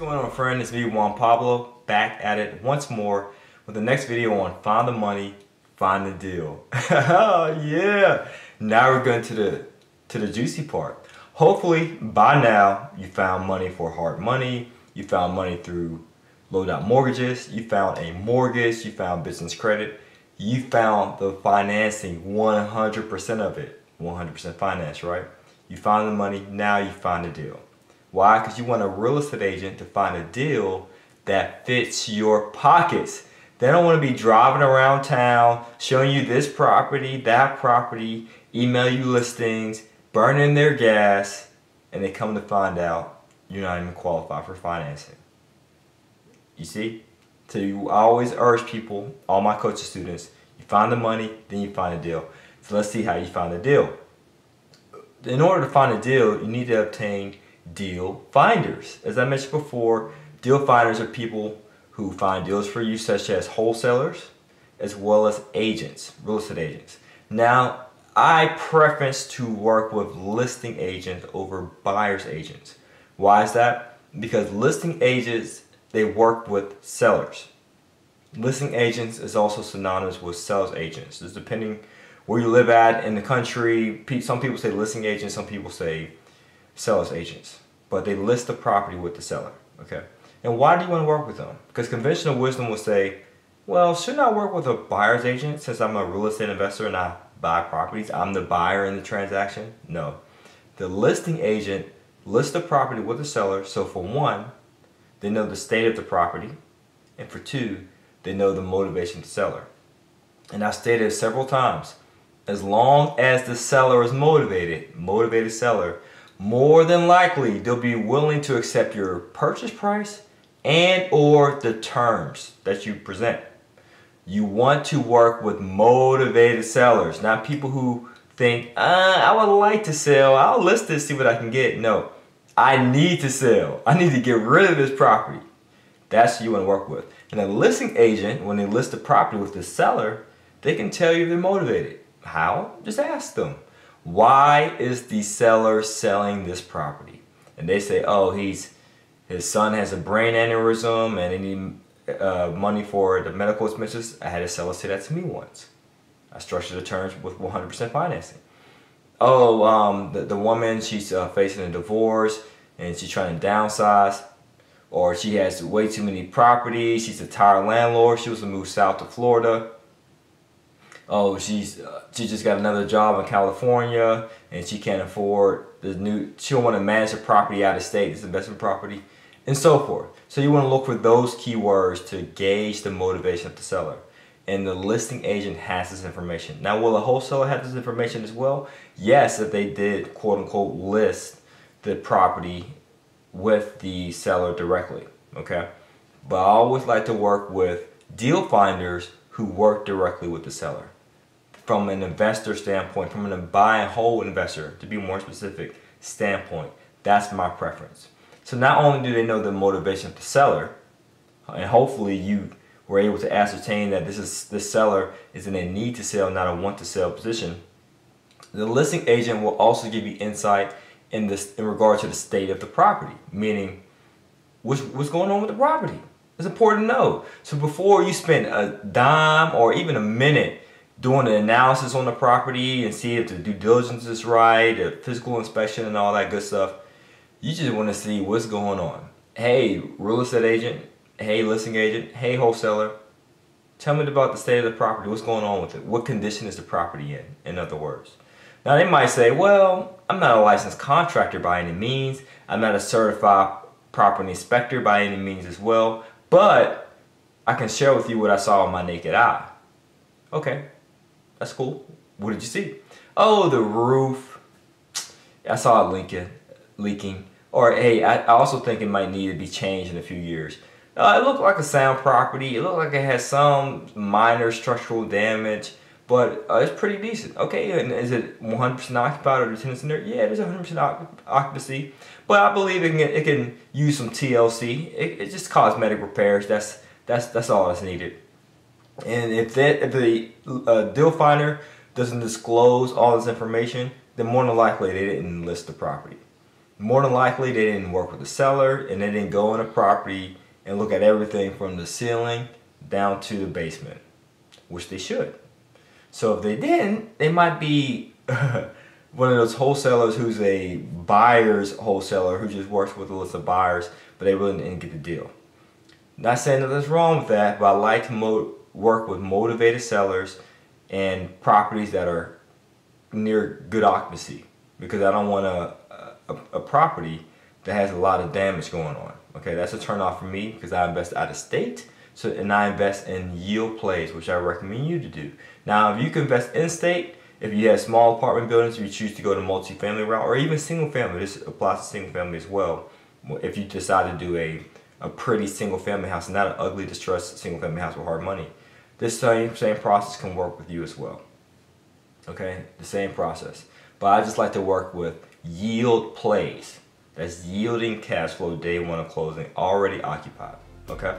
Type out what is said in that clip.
going on, friend? It's me, Juan Pablo, back at it once more with the next video on Find the Money, Find the Deal. Yeah! Now we're going to the juicy part. Hopefully, by now, you found money for hard money, you found money through low-down mortgages, you found a mortgage, you found business credit, you found the financing, 100% of it, 100% finance, right? You found the money, now you find the deal. Why? Because you want a real estate agent to find a deal that fits your pockets. They don't want to be driving around town, showing you this property, that property, email you listings, burning their gas, and they come to find out you're not even qualified for financing. You see? So I always urge people, all my coaching students, you find the money, then you find a deal. So let's see how you find a deal. In order to find a deal, you need to obtain deal finders. As I mentioned before, deal finders are people who find deals for you, such as wholesalers as well as agents, real estate agents. Now, I preference to work with listing agents over buyer's agents. Why is that? Because listing agents, they work with sellers. Listing agents is also synonymous with sales agents. It's depending where you live at in the country. Some people say listing agents, some people say sales agents, but they list the property with the seller. Okay, and why do you want to work with them? Because conventional wisdom will say, well, shouldn't I work with a buyer's agent since I'm a real estate investor and I buy properties? I'm the buyer in the transaction. No, the listing agent lists the property with the seller. So for one, they know the state of the property, and for two, they know the motivation of the seller. And I've stated several times, as long as the seller is motivated seller, more than likely they'll be willing to accept your purchase price and or the terms that you present. You want to work with motivated sellers, not people who think, I would like to sell, I'll list this, see what I can get. No, I need to sell. I need to get rid of this property. That's who you want to work with. And a listing agent, when they list the property with the seller, they can tell you if they're motivated. How? Just ask them. Why is the seller selling this property? And they say, oh, his son has a brain aneurysm and they need money for the medical expenses. I had a seller say that to me once. I structured the terms with 100% financing. Oh, the woman, she's facing a divorce and she's trying to downsize, or she has way too many properties. She's a tired landlord. She wants to move south to Florida. Oh, she just got another job in California and she can't afford she don't want to manage the property out of state, this investment property, and so forth. So you want to look for those keywords to gauge the motivation of the seller. And the listing agent has this information. Now, will a wholesaler have this information as well? Yes, if they did, quote unquote, list the property with the seller directly, okay? But I always like to work with deal finders who work directly with the seller. From an investor standpoint, from a buy and hold investor, to be more specific, standpoint, that's my preference. So not only do they know the motivation of the seller, and hopefully you were able to ascertain that this seller is in a need to sell, not a want to sell position, the listing agent will also give you insight in regard to the state of the property, meaning what's going on with the property. It's important to know. So before you spend a dime or even a minute doing an analysis on the property and see if the due diligence is right, the physical inspection and all that good stuff, you just want to see what's going on. Hey, real estate agent, hey, listing agent, hey, wholesaler, tell me about the state of the property. What's going on with it? What condition is the property in other words? Now they might say, well, I'm not a licensed contractor by any means. I'm not a certified property inspector by any means as well, but I can share with you what I saw with my naked eye. Okay, that's cool. What did you see? Oh, the roof. I saw it leaking. Or hey, I also think it might need to be changed in a few years. It looked like a sound property. It looked like it had some minor structural damage, but it's pretty decent. Okay, and is it 100% occupied or the tenants in there? Yeah, there's 100% occupancy, but I believe it can use some TLC. It's just cosmetic repairs. That's all that's needed. And if the deal finder doesn't disclose all this information, then more than likely they didn't list the property. More than likely, they didn't work with the seller and they didn't go in a property and look at everything from the ceiling down to the basement, which they should. So if they didn't, they might be one of those wholesalers who's a buyer's wholesaler who just works with a list of buyers, but they really didn't get the deal. Not saying that there's wrong with that, but I like to work with motivated sellers and properties that are near good occupancy, because I don't want a property that has a lot of damage going on. Okay, that's a turn off for me because I invest out of state, and I invest in yield plays, which I recommend you to do. Now, if you can invest in state, if you have small apartment buildings, you choose to go to multifamily route, or even single family. This applies to single family as well. If you decide to do a pretty single family house, not an ugly distressed single family house with hard money, this same process can work with you as well. Okay, the same process. But I just like to work with yield plays. That's yielding cash flow day one of closing, already occupied. Okay?